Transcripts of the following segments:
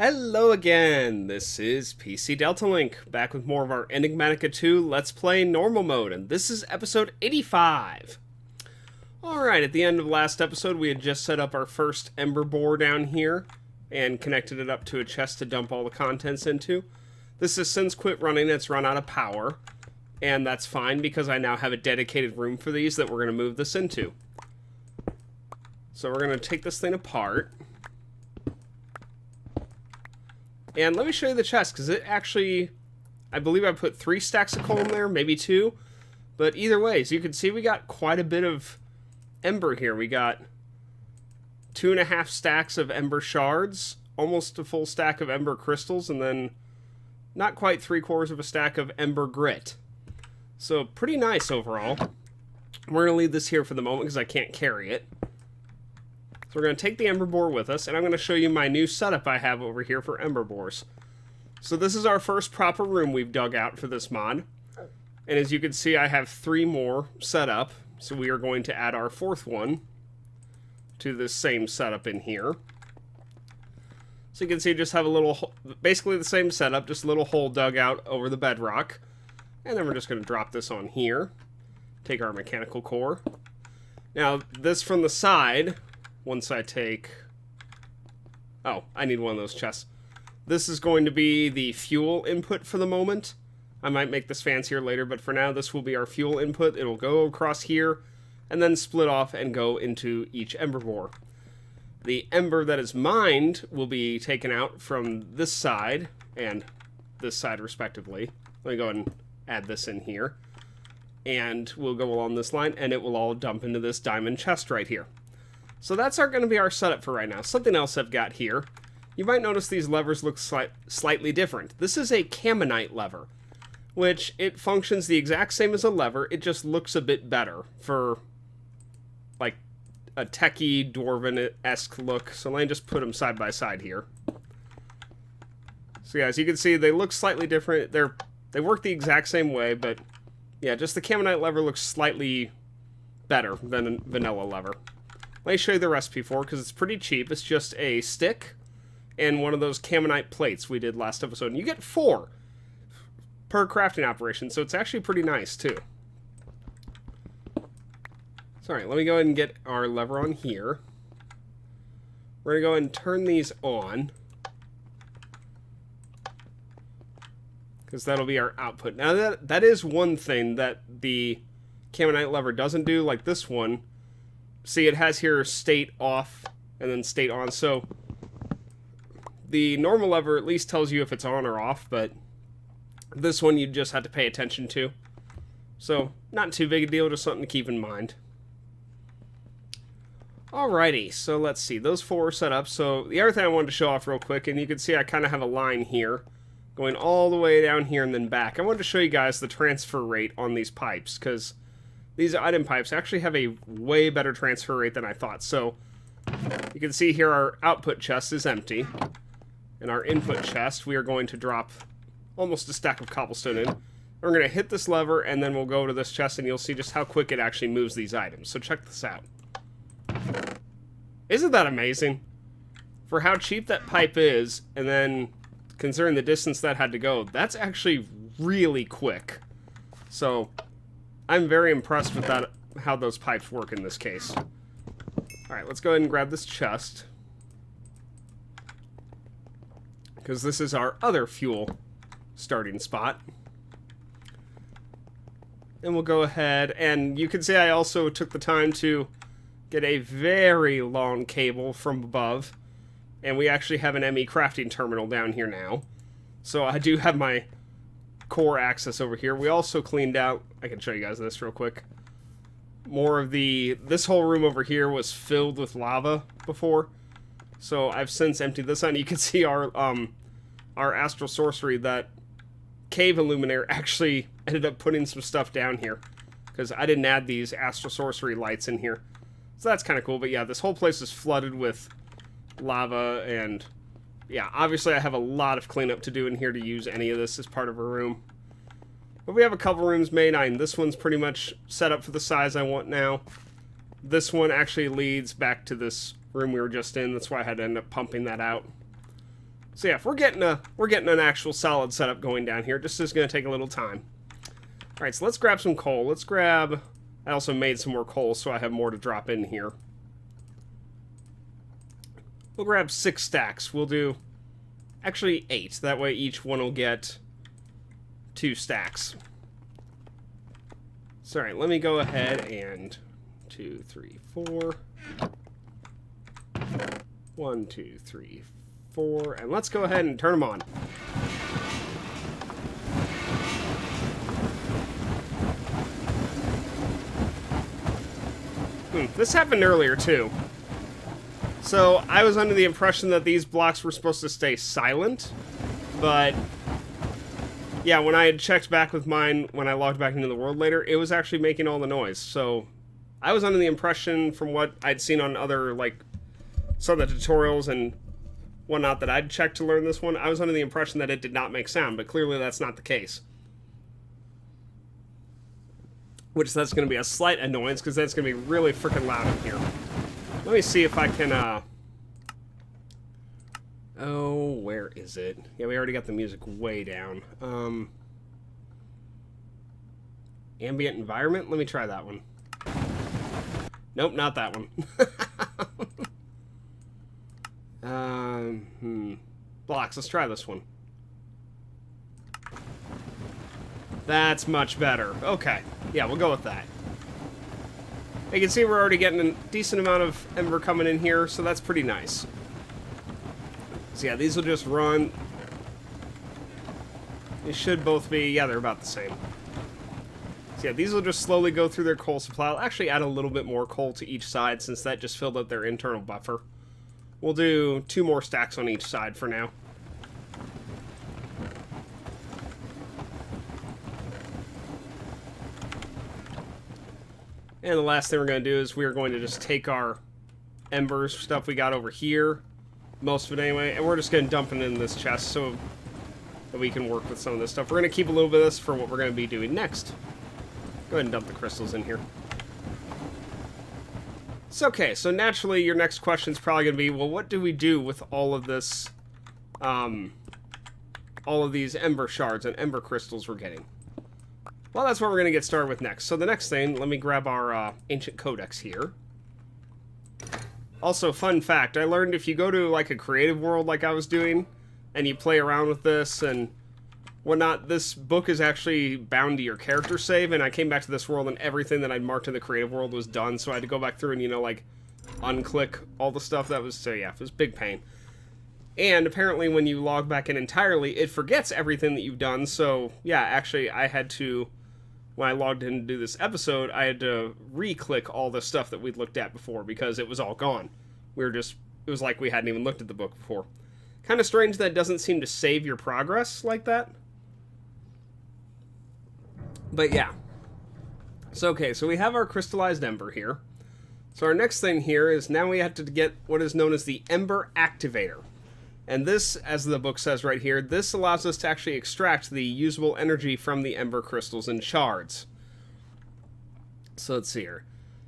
Hello again, this is PC Delta Link, back with more of our Enigmatica 2 Let's Play Normal Mode, and this is episode 85. Alright, at the end of last episode, we had just set up our first Ember Bore down here, and connected it up to a chest to dump all the contents into. This has since quit running, it's run out of power, and that's fine because I now have a dedicated room for these that we're going to move this into. So we're going to take this thing apart. And let me show you the chest, because it actually, I believe I put 3 stacks of coal in there, maybe 2. But either way, as you can see, we got quite a bit of ember here. We got 2.5 stacks of ember shards, almost a full stack of ember crystals, and then not quite 3/4 of a stack of ember grit. So pretty nice overall. We're going to leave this here for the moment because I can't carry it. So we're going to take the Ember Bore with us, and I'm going to show you my new setup I have over here for Ember Bores. So this is our first proper room we've dug out for this mod. And as you can see, I have 3 more set up. So we are going to add our 4th one to this same setup in here. So you can see, just have a little, basically the same setup, just a little hole dug out over the bedrock. And then we're just going to drop this on here. Take our mechanical core. Now, this from the side, once I take... Oh, I need one of those chests. This is going to be the fuel input for the moment. I might make this fancier later, but for now, this will be our fuel input. It'll go across here, and then split off and go into each Ember Bore. The ember that is mined will be taken out from this side, and this side respectively. Let me go ahead and add this in here. And we'll go along this line, and it will all dump into this diamond chest right here. So that's going to be our setup for right now. Something else I've got here. You might notice these levers look slightly different. This is a Caminite lever, which it functions the exact same as a lever. It just looks a bit better for like a techie dwarven-esque look. So let me just put them side by side here. So yeah, as you can see, they look slightly different. They work the exact same way, but yeah, just the Caminite lever looks slightly better than a vanilla lever. Let me show you the recipe for it, because it's pretty cheap. It's just a stick and one of those Caminite plates we did last episode. And you get 4 per crafting operation, so it's actually pretty nice, too. Sorry, let me go ahead and get our lever on here. We're going to go ahead and turn these on, because that'll be our output. Now, that is one thing that the Caminite lever doesn't do, like this one. See, it has here state off and then state on. So the normal lever at least tells you if it's on or off, but this one you just have to pay attention to. So not too big a deal, just something to keep in mind. Alrighty, so let's see. Those 4 are set up. So the other thing I wanted to show off real quick, and you can see I kind of have a line here going all the way down here and then back. I wanted to show you guys the transfer rate on these pipes, because these item pipes actually have a way better transfer rate than I thought. So you can see here our output chest is empty. And our input chest, we are going to drop almost a stack of cobblestone in. We're going to hit this lever, and then we'll go to this chest, and you'll see just how quick it actually moves these items. So check this out. Isn't that amazing? For how cheap that pipe is, and then considering the distance that had to go, that's actually really quick. So I'm very impressed with that, how those pipes work in this case. Alright, let's go ahead and grab this chest, because this is our other fuel starting spot. And we'll go ahead, and you can see I also took the time to get a very long cable from above. And we actually have an ME crafting terminal down here now. So I do have my core access over here. We also cleaned out, I can show you guys this real quick, more of this whole room over here was filled with lava before, so I've since emptied this out. You can see our astral sorcery, that cave illuminator, actually ended up putting some stuff down here, because I didn't add these astral sorcery lights in here, so that's kind of cool. But yeah, this whole place is flooded with lava, and yeah, obviously I have a lot of cleanup to do in here to use any of this as part of a room. But we have a couple rooms made. This one's pretty much set up for the size I want now. This one actually leads back to this room we were just in. That's why I had to end up pumping that out. So yeah, if we're getting an actual solid setup going down here. This is going to take a little time. All right, so let's grab some coal. Let's grab... I also made some more coal, so I have more to drop in here. We'll grab 6 stacks. We'll do... Actually, 8. That way each one will get 2 stacks. So, alright, let me go ahead and... 2, 3, 4... 1, 2, 3, 4... And let's go ahead and turn them on. This happened earlier, too. So, I was under the impression that these blocks were supposed to stay silent, but... Yeah, when I had checked back with mine, when I logged back into the world later, it was actually making all the noise. So, I was under the impression, from what I'd seen on other, like, some of the tutorials and whatnot that I'd checked to learn this one, I was under the impression that it did not make sound, but clearly that's not the case. Which, that's going to be a slight annoyance, because that's going to be really freaking loud in here. Let me see if I can, Oh, where is it? Yeah, we already got the music way down. Ambient environment? Let me try that one. Nope, not that one. Blocks, let's try this one. That's much better. Okay. Yeah, we'll go with that. You can see we're already getting a decent amount of ember coming in here, so that's pretty nice. So yeah, these will just run. They should both be, yeah, they're about the same. So yeah, these will just slowly go through their coal supply. I'll actually add a little bit more coal to each side, since that just filled up their internal buffer. We'll do 2 more stacks on each side for now. And the last thing we're going to do is we're going to just take our embers, stuff we got over here, most of it anyway, and we're just going to dump it in this chest so that we can work with some of this stuff. We're going to keep a little bit of this for what we're going to be doing next. Go ahead and dump the crystals in here. So, okay, so naturally your next question is probably going to be, well, what do we do with all of this, all of these ember shards and ember crystals we're getting? Well, that's what we're going to get started with next. So the next thing, let me grab our ancient codex here. Also, fun fact, I learned if you go to like a creative world like I was doing, and you play around with this and whatnot, this book is actually bound to your character save, and I came back to this world and everything that I'd marked in the creative world was done, so I had to go back through and, you know, like, unclick all the stuff that was, so yeah, it was big pain. And apparently when you log back in entirely, it forgets everything that you've done, so yeah, actually I had to... When I logged in to do this episode, I had to re-click all the stuff that we'd looked at before because it was all gone. It was like we hadn't even looked at the book before. Kind of strange that it doesn't seem to save your progress like that. But yeah. So okay, so we have our crystallized ember here. So our next thing here is now we have to get what is known as the Ember Activator. And this, as the book says right here, this allows us to actually extract the usable energy from the ember crystals and shards. So let's see here.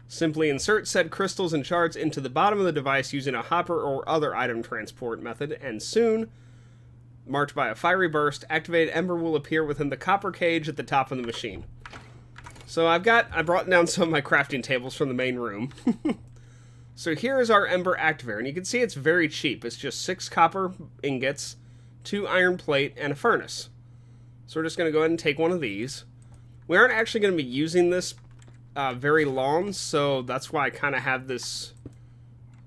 Simply insert said crystals and shards into the bottom of the device using a hopper or other item transport method, and soon, marked by a fiery burst, activated ember will appear within the copper cage at the top of the machine. So I brought down some of my crafting tables from the main room. So here is our Ember Activator, and you can see it's very cheap. It's just 6 copper ingots, 2 iron plate, and a furnace. So we're just going to go ahead and take one of these. We aren't actually going to be using this very long, so that's why I kind of have this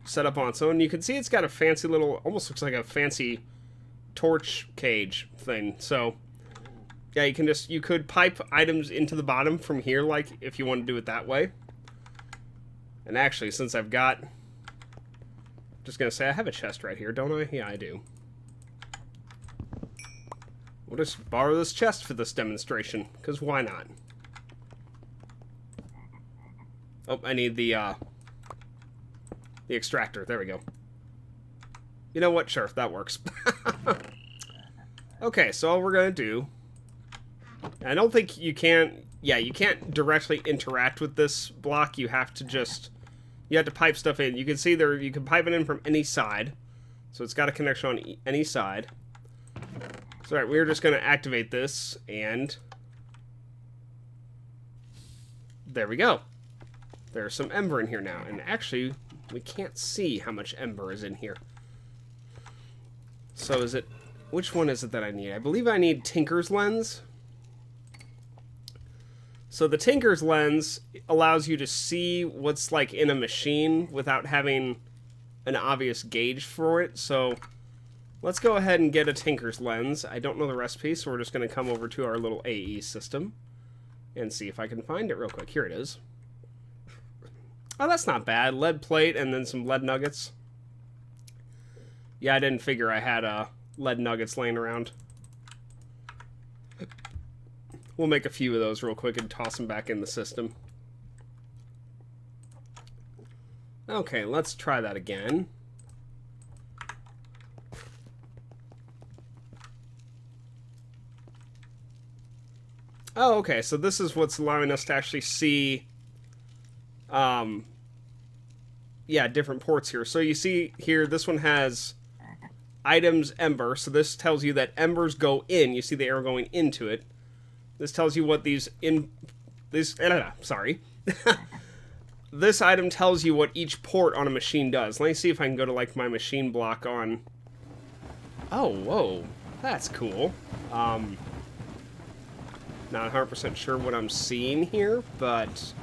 set up on its own. You can see it's got a fancy little, almost looks like a fancy torch cage thing. So yeah, you could pipe items into the bottom from here, like if you want to do it that way. And actually, since I've got... Just gonna say, I have a chest right here, don't I? Yeah, I do. We'll just borrow this chest for this demonstration, because why not? Oh, I need the extractor. There we go. You know what? Sure, that works. Okay, so all we're gonna do... I don't think you can... Yeah, you can't directly interact with this block. You have to just... You have to pipe stuff in. You can see there, you can pipe it in from any side. So it's got a connection on any side. So, alright, we're just going to activate this, and there we go. There's some ember in here now, and actually, we can't see how much ember is in here. So is it... Which one is it that I need? I believe I need Tinker's Lens. So the Tinker's Lens allows you to see what's like in a machine without having an obvious gauge for it. So let's go ahead and get a Tinker's Lens. I don't know the recipe, so we're just going to come over to our little AE system and see if I can find it real quick. Here it is. Oh, that's not bad. Lead plate and then some lead nuggets. Yeah, I didn't figure I had lead nuggets laying around. We'll make a few of those real quick and toss them back in the system. Okay, let's try that again. Oh, okay, so this is what's allowing us to actually see, yeah, different ports here. So you see here, this one has items ember, so this tells you that embers go in. You see the arrow going into it. This tells you what these sorry. This item tells you what each port on a machine does. Let me see if I can go to, like, my machine block on... Oh, whoa. That's cool. Not 100% sure what I'm seeing here, but...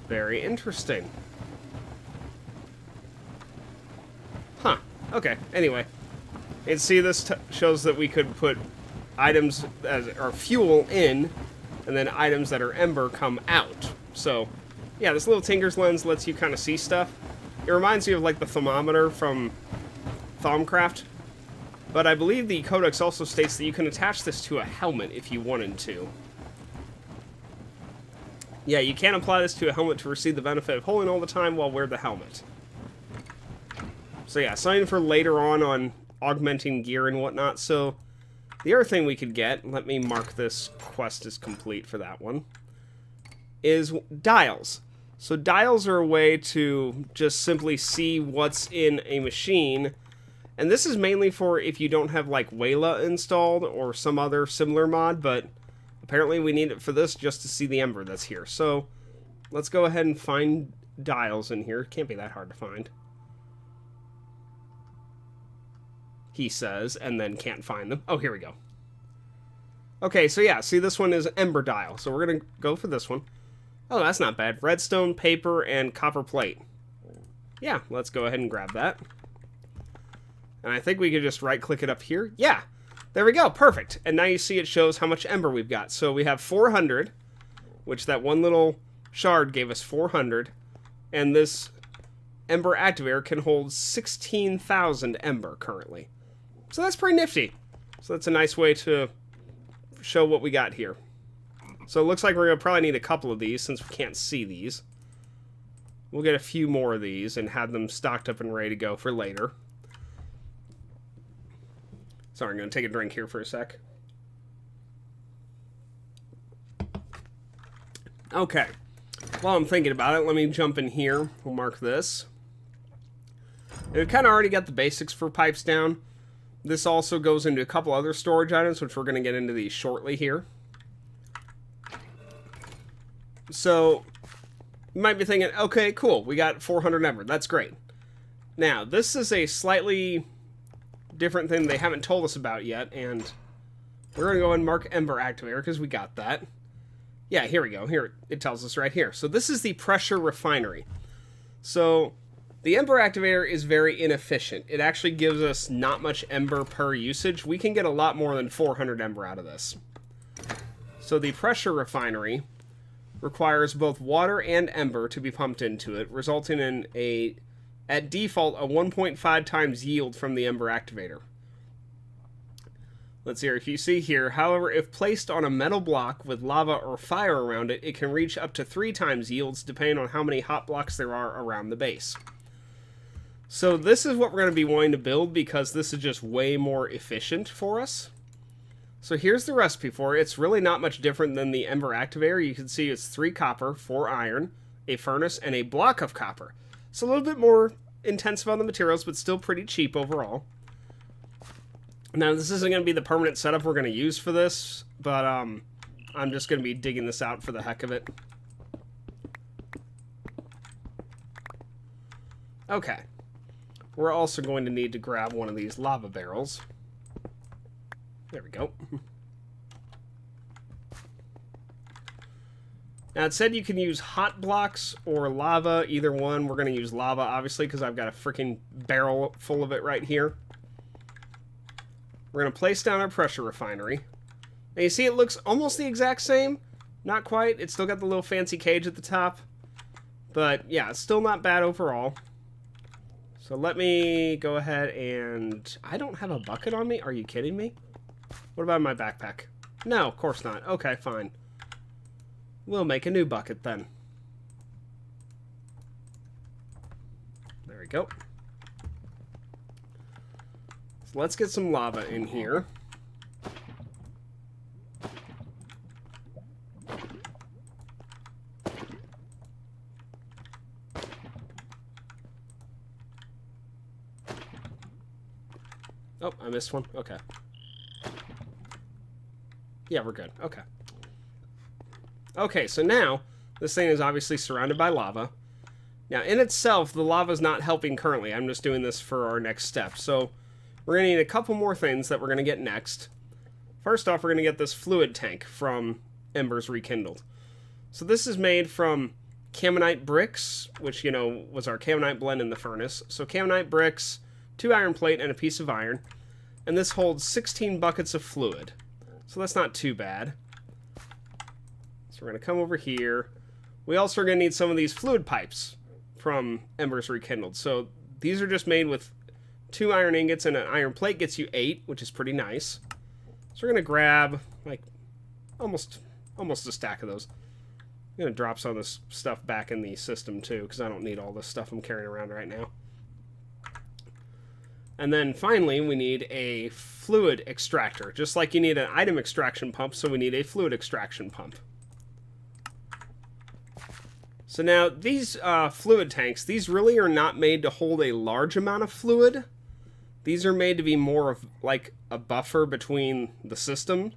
Very interesting. Huh. Okay. Anyway. And see, this shows that we could put items as or fuel in, and then items that are ember come out. So, yeah, this little Tinker's Lens lets you kind of see stuff. It reminds you of, like, the thermometer from Thaumcraft. But I believe the codex also states that you can attach this to a helmet if you wanted to. Yeah, you can apply this to a helmet to receive the benefit of holding all the time while wear the helmet. So yeah, something for later on augmenting gear and whatnot. So the other thing we could get, let me mark this quest as complete for that one, is dials. So dials are a way to just simply see what's in a machine. And this is mainly for if you don't have, like, Wayla installed or some other similar mod, but apparently we need it for this just to see the ember that's here. So let's go ahead and find dials in here. Can't be that hard to find. He says, and then can't find them. Oh, here we go. Okay, so yeah, see, this one is ember dial. So we're going to go for this one. Oh, that's not bad. Redstone, paper, and copper plate. Yeah, let's go ahead and grab that. And I think we could just right-click it up here. Yeah, there we go. Perfect. And now you see it shows how much ember we've got. So we have 400, which that one little shard gave us 400. And this Ember Activator can hold 16,000 ember currently. So that's pretty nifty. So that's a nice way to show what we got here. So it looks like we're going to probably need a couple of these since we can't see these. We'll get a few more of these and have them stocked up and ready to go for later. Sorry, I'm going to take a drink here for a sec. Okay. While I'm thinking about it, let me jump in here. We'll mark this. And we've kind of already got the basics for pipes down. This also goes into a couple other storage items, which we're going to get into these shortly here. So, you might be thinking, okay, cool, we got 400 ember. That's great. Now, this is a slightly different thing they haven't told us about yet, and we're going to go and mark Ember Activator because we got that. Yeah, here we go. Here, it tells us right here. So this is the pressure refinery. So the Ember Activator is very inefficient. It actually gives us not much ember per usage. We can get a lot more than 400 ember out of this. So the pressure refinery requires both water and ember to be pumped into it, resulting in at default, a 1.5 times yield from the Ember Activator. Let's see here. If you see here, however, if placed on a metal block with lava or fire around it, it can reach up to 3 times yields depending on how many hot blocks there are around the base. So this is what we're going to be wanting to build because this is just way more efficient for us. So here's the recipe for it. It's really not much different than the Ember Activator. You can see it's 3 copper, 4 iron, a furnace, and a block of copper. It's a little bit more intensive on the materials, but still pretty cheap overall. Now, this isn't going to be the permanent setup we're going to use for this, but I'm just going to be digging this out for the heck of it. Okay. We're also going to need to grab one of these lava barrels. There we go. Now, it said you can use hot blocks or lava, either one. We're going to use lava, obviously, because I've got a freaking barrel full of it right here. We're going to place down our pressure refinery. Now, you see it looks almost the exact same. Not quite. It's still got the little fancy cage at the top. But, yeah, it's still not bad overall. So let me go ahead and... I don't have a bucket on me? Are you kidding me? What about my backpack? No, of course not. Okay, fine. We'll make a new bucket then. There we go. So let's get some lava in here. Oh, I missed one. Okay. Yeah, we're good. Okay. Okay, so now, this thing is obviously surrounded by lava. Now, in itself, the lava is not helping currently. I'm just doing this for our next step. So, we're going to need a couple more things that we're going to get next. First off, we're going to get this fluid tank from Embers Rekindled. So, this is made from Camonite bricks, which, you know, was our Camonite blend in the furnace. So, Camonite bricks, 2 iron plate, and a piece of iron. And this holds 16 buckets of fluid. So, that's not too bad. So we're going to come over here. We also are going to need some of these fluid pipes from Embers Rekindled. So these are just made with 2 iron ingots, and an iron plate gets you 8, which is pretty nice. So we're going to grab, like, almost a stack of those. I'm going to drop some of this stuff back in the system, too, because I don't need all this stuff I'm carrying around right now. And then finally, we need a fluid extractor. Just like you need an item extraction pump, so we need a fluid extraction pump. So now, these fluid tanks, these really are not made to hold a large amount of fluid. These are made to be more of like a buffer between the system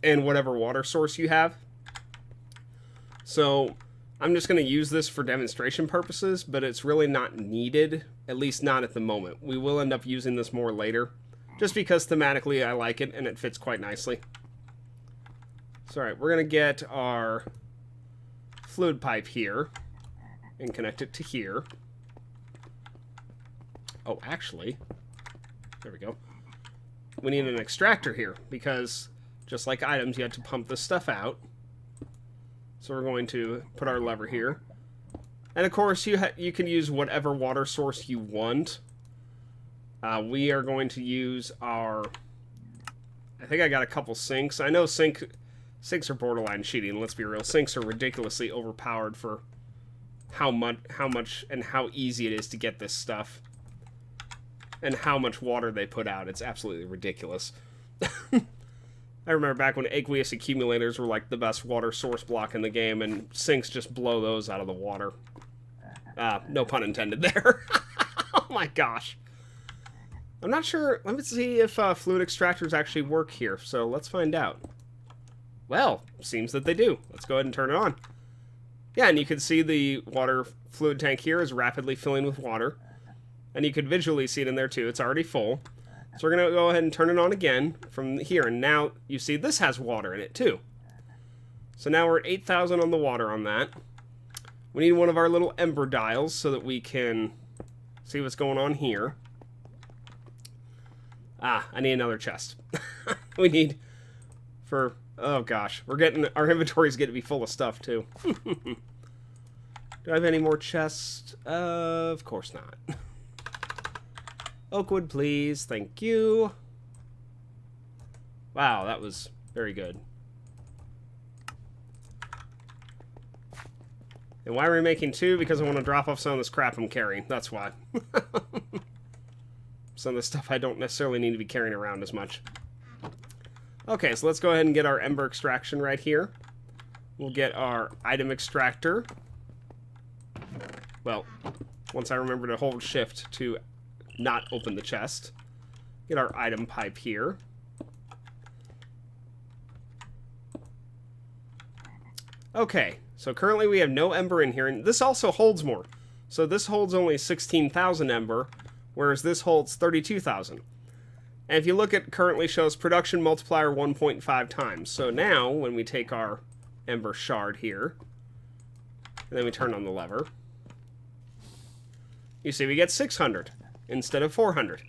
and whatever water source you have. So I'm just going to use this for demonstration purposes, but it's really not needed, at least not at the moment. We will end up using this more later, just because thematically I like it and it fits quite nicely. So alright, we're going to get our fluid pipe here and connect it to here. Oh, actually, there we go. We need an extractor here because just like items, you have to pump this stuff out. So we're going to put our lever here. And of course, you can use whatever water source you want. We are going to use our... I think I got a couple sinks. I know sinks are borderline cheating, let's be real. Sinks are ridiculously overpowered for how much and how easy it is to get this stuff. And how much water they put out. It's absolutely ridiculous. I remember back when aqueous accumulators were like the best water source block in the game, and sinks just blow those out of the water. No pun intended there. Oh my gosh. I'm not sure. Let me see if fluid extractors actually work here, so let's find out. Well, seems that they do. Let's go ahead and turn it on. Yeah, and you can see the water fluid tank here is rapidly filling with water. And you could visually see it in there too. It's already full. So we're going to go ahead and turn it on again from here. And now you see this has water in it too. So now we're at 8,000 on the water on that. We need one of our little ember dials so that we can see what's going on here. Ah, I need another chest. We need for... Oh gosh, our inventory's getting to be full of stuff too. Do I have any more chests? Of course not. Oakwood, please. Thank you. Wow, that was very good. And why are we making 2? Because I want to drop off some of this crap I'm carrying. That's why. Some of the stuff I don't necessarily need to be carrying around as much. Okay, so let's go ahead and get our ember extraction right here. We'll get our item extractor. Well, once I remember to hold shift to not open the chest. Get our item pipe here. Okay, so currently we have no ember in here, and this also holds more. So this holds only 16,000 ember, whereas this holds 32,000. And if you look at currently shows production multiplier 1.5 times. So now, when we take our ember shard here, and then we turn on the lever, you see we get 600 instead of 400.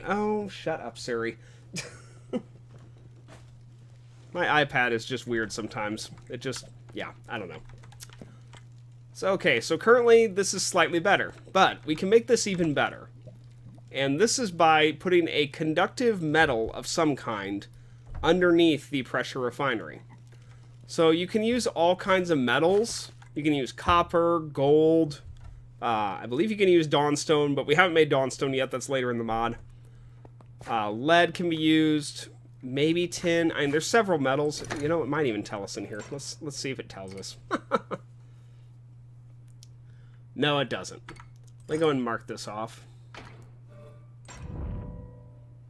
Oh, shut up, Siri. My iPad is just weird sometimes. It just, yeah, I don't know. So, okay, so currently this is slightly better, but we can make this even better. And this is by putting a conductive metal of some kind underneath the pressure refinery. So you can use all kinds of metals. You can use copper, gold. I believe you can use dawnstone, but we haven't made dawnstone yet. That's later in the mod. Lead can be used. Maybe tin. I mean, there's several metals. You know, it might even tell us in here. Let's see if it tells us. No, it doesn't. Let me go and mark this off.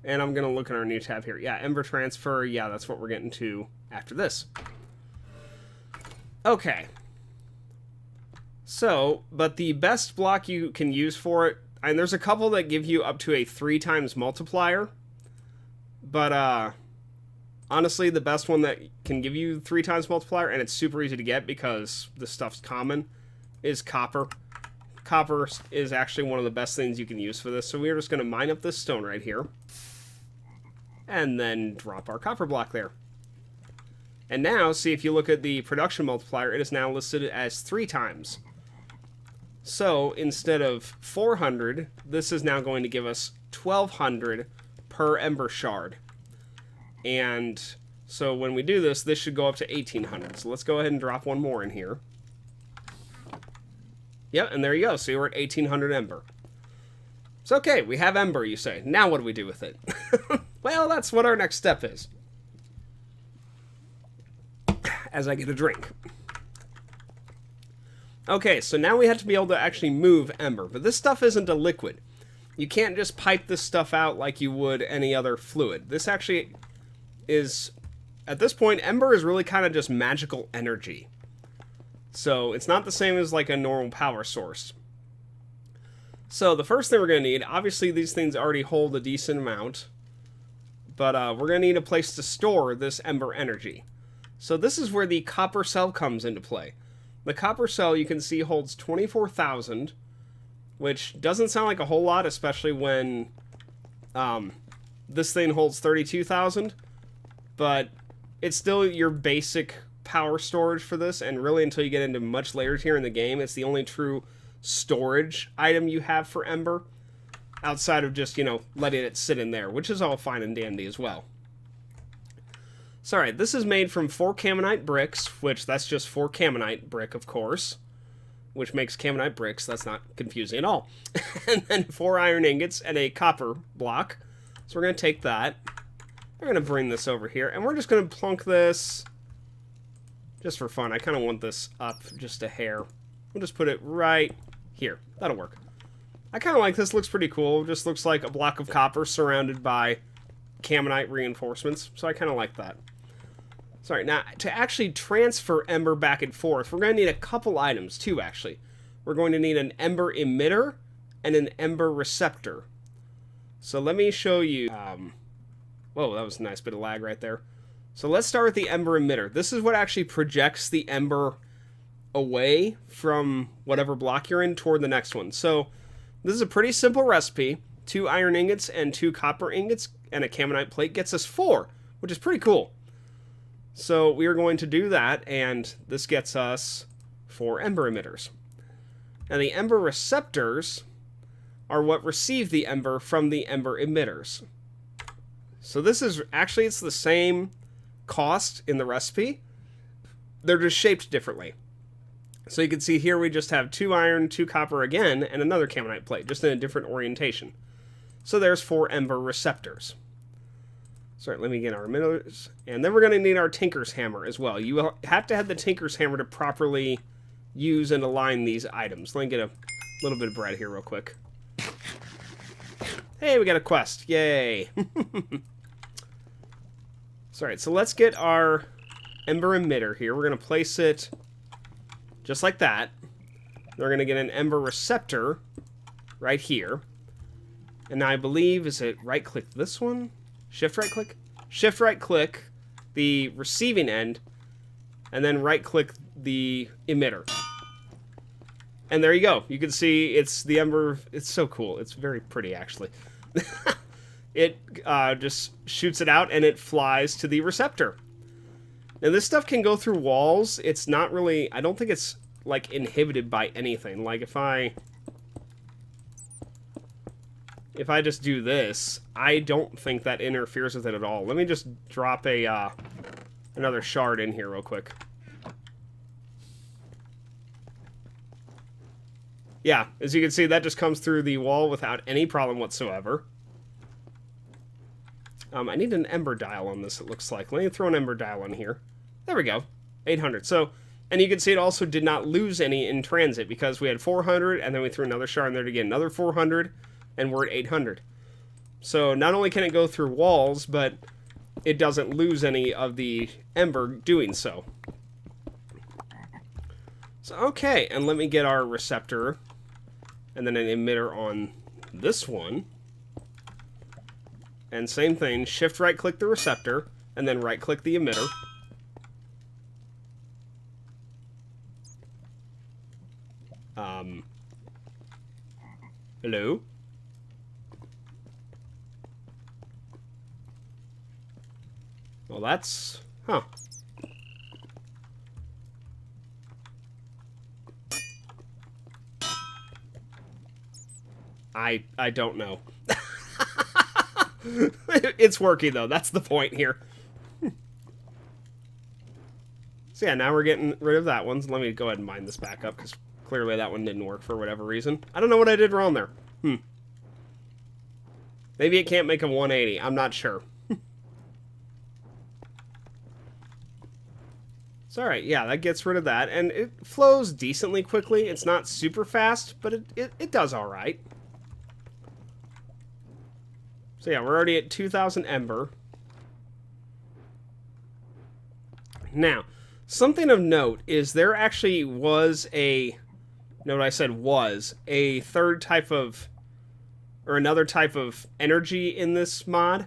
And I'm going to look at our new tab here. Yeah, Ember Transfer. Yeah, that's what we're getting to after this. Okay. So, but the best block you can use for it, and there's a couple that give you up to a 3 times multiplier. But, honestly, the best one that can give you 3 times multiplier, and it's super easy to get because this stuff's common, is copper. Copper is actually one of the best things you can use for this. So we're just going to mine up this stone right here. And then drop our copper block there. And now, see, if you look at the production multiplier, it is now listed as 3 times. So, instead of 400, this is now going to give us 1,200 per ember shard. And so when we do this, this should go up to 1,800. So let's go ahead and drop one more in here. Yep, and there you go. So we're at 1,800 ember. It's okay, we have ember, you say. Now what do we do with it? Well, that's what our next step is. As I get a drink. Okay, so now we have to be able to actually move ember. But this stuff isn't a liquid. You can't just pipe this stuff out like you would any other fluid. This actually is, at this point, ember is really kind of just magical energy. So it's not the same as like a normal power source. So the first thing we're going to need, obviously these things already hold a decent amount. But we're going to need a place to store this ember energy. So this is where the copper cell comes into play. The copper cell, you can see, holds 24,000, which doesn't sound like a whole lot, especially when this thing holds 32,000. But it's still your basic power storage for this, and really until you get into much later here in the game, it's the only true storage item you have for ember, outside of just, you know, letting it sit in there, which is all fine and dandy as well. So, alright, this is made from 4 Camonite bricks, which that's just 4 Camonite brick, of course, which makes Camonite bricks. That's not confusing at all. And then 4 iron ingots and a copper block. So we're going to take that. We're going to bring this over here, and we're just going to plunk this just for fun. I kind of want this up just a hair. We'll just put it right here. That'll work. I kind of like this. Looks pretty cool. Just looks like a block of copper surrounded by Camonite reinforcements. So I kind of like that. Sorry, now to actually transfer ember back and forth, we're going to need a couple items too, actually. We're going to need an Ember Emitter and an Ember Receptor. So let me show you. Whoa, that was a nice bit of lag right there. So let's start with the Ember Emitter. This is what actually projects the ember away from whatever block you're in toward the next one. So this is a pretty simple recipe. 2 iron ingots and 2 copper ingots and a Camonite plate gets us 4, which is pretty cool. So we are going to do that, and this gets us 4 Ember Emitters. Now the Ember Receptors are what receive the ember from the Ember Emitters. So this is, actually it's the same cost in the recipe. They're just shaped differently. So you can see here we just have 2 iron, 2 copper again, and another Camonite plate, just in a different orientation. So there's 4 Ember Receptors. Sorry, let me get our emitters. And then we're going to need our Tinker's Hammer as well. You will have to have the Tinker's Hammer to properly use and align these items. Let me get a little bit of bread here real quick. Hey, we got a quest. Yay. Alright, so let's get our Ember Emitter here. We're going to place it just like that. We're going to get an Ember Receptor right here. And I believe, is it right-click this one? Shift right-click? Shift right-click the receiving end, and then right-click the emitter. And there you go. You can see it's the Ember. It's so cool. It's very pretty, actually. It just shoots it out, and it flies to the receptor. Now, this stuff can go through walls. It's not really... I don't think it's, like, inhibited by anything. Like, if I just do this, I don't think that interferes with it at all. Let me just drop a another shard in here real quick. Yeah, as you can see, that just comes through the wall without any problem whatsoever. I need an Ember dial on this, it looks like. Let me throw an Ember dial on here. There we go. 800. So, and you can see it also did not lose any in transit because we had 400, and then we threw another shard in there to get another 400, and we're at 800. So, not only can it go through walls, but it doesn't lose any of the Ember doing so. So, okay, and let me get our receptor, and then an emitter on this one. And same thing, shift right-click the receptor, and then right-click the emitter. Hello? Well, that's... Huh. I don't know. It's working, though. That's the point here. So, yeah, now we're getting rid of that one. So let me go ahead and mine this back up, because clearly that one didn't work for whatever reason. I don't know what I did wrong there. Maybe it can't make a 180. I'm not sure. It's alright. Yeah, that gets rid of that. And it flows decently quickly. It's not super fast, but it does alright. So yeah, we're already at 2,000 Ember. Now, something of note is there actually was a... Note I said was. A third type of... Or another type of energy in this mod.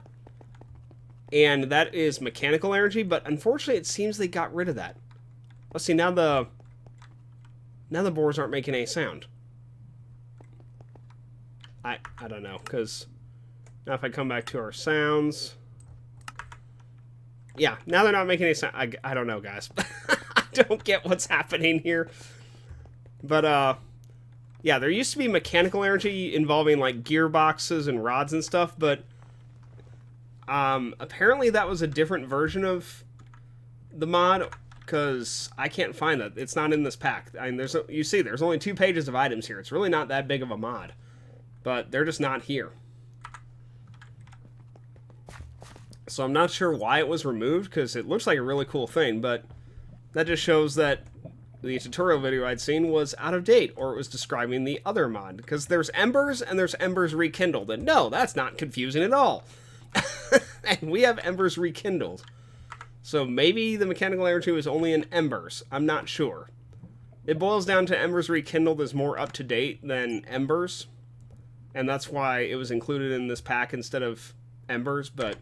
And that is mechanical energy, but unfortunately it seems they got rid of that. Let's see, now the boars aren't making any sound. I don't know, because... Now if I come back to our sounds... Yeah, now they're not making any sound. I don't know, guys. I don't get what's happening here. But, yeah, there used to be mechanical energy involving, like, gearboxes and rods and stuff, but... apparently that was a different version of the mod, because I can't find that. It's not in this pack. I mean, you see, there's only 2 pages of items here. It's really not that big of a mod. But they're just not here. So I'm not sure why it was removed, because it looks like a really cool thing, but that just shows that the tutorial video I'd seen was out of date, or it was describing the other mod, because there's Embers, and there's Embers Rekindled, and no, that's not confusing at all. And we have Embers Rekindled. So maybe the mechanical energy was only in Embers, I'm not sure. It boils down to Embers Rekindled is more up-to-date than Embers, and that's why it was included in this pack instead of Embers, but...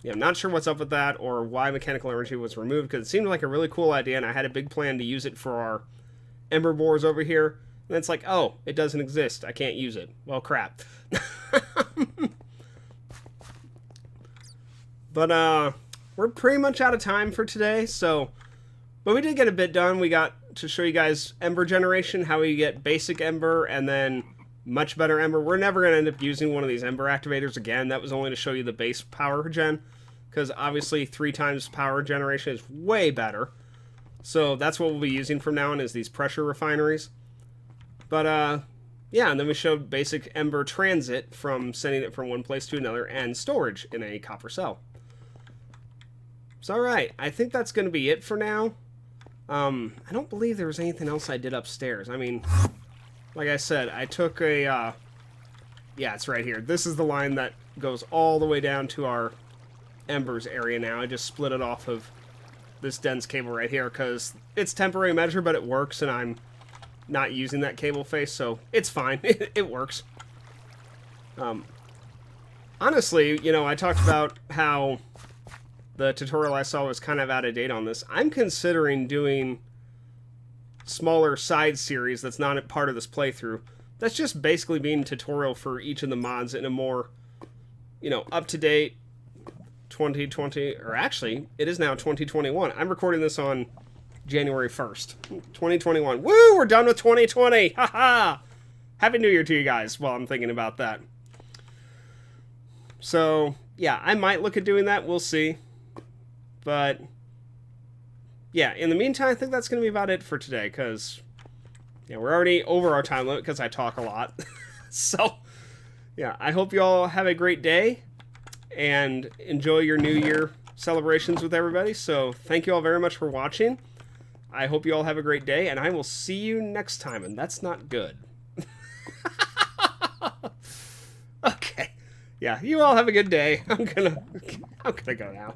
Yeah, I'm not sure what's up with that or why mechanical energy was removed, because it seemed like a really cool idea, and I had a big plan to use it for our Ember Bores over here. And it's like, oh, it doesn't exist. I can't use it. Well, crap. But, we're pretty much out of time for today, so... But we did get a bit done. We got to show you guys Ember generation, how we get basic Ember, and then much better Ember. We're never going to end up using one of these Ember Activators again. That was only to show you the base power gen. Because obviously 3 times power generation is way better. So that's what we'll be using from now on, is these pressure refineries. But yeah, and then we showed basic Ember transit from sending it from one place to another, and storage in a copper cell. So alright, I think that's going to be it for now. I don't believe there was anything else I did upstairs. I mean, like I said, I took a Yeah, it's right here. This is the line that goes all the way down to our embers area now. I just split it off of this dense cable right here because it's temporary measure, but it works, and I'm not using that cable face, so it's fine. It works. Honestly, you know, I talked about how the tutorial I saw was kind of out of date on this. I'm considering doing smaller side series that's not part of this playthrough. That's just basically being tutorial for each of the mods in a more, you know, up-to-date 2020, or actually, it is now 2021. I'm recording this on January 1st, 2021. Woo! We're done with 2020! Haha! Happy New Year to you guys while I'm thinking about that. So, yeah, I might look at doing that. We'll see. But, yeah, in the meantime, I think that's going to be about it for today, because, yeah, we're already over our time limit because I talk a lot. So, yeah, I hope you all have a great day and enjoy your New Year celebrations with everybody. So, thank you all very much for watching. I hope you all have a great day, and I will see you next time, and that's not good. Okay. Yeah, you all have a good day. I'm gonna go now.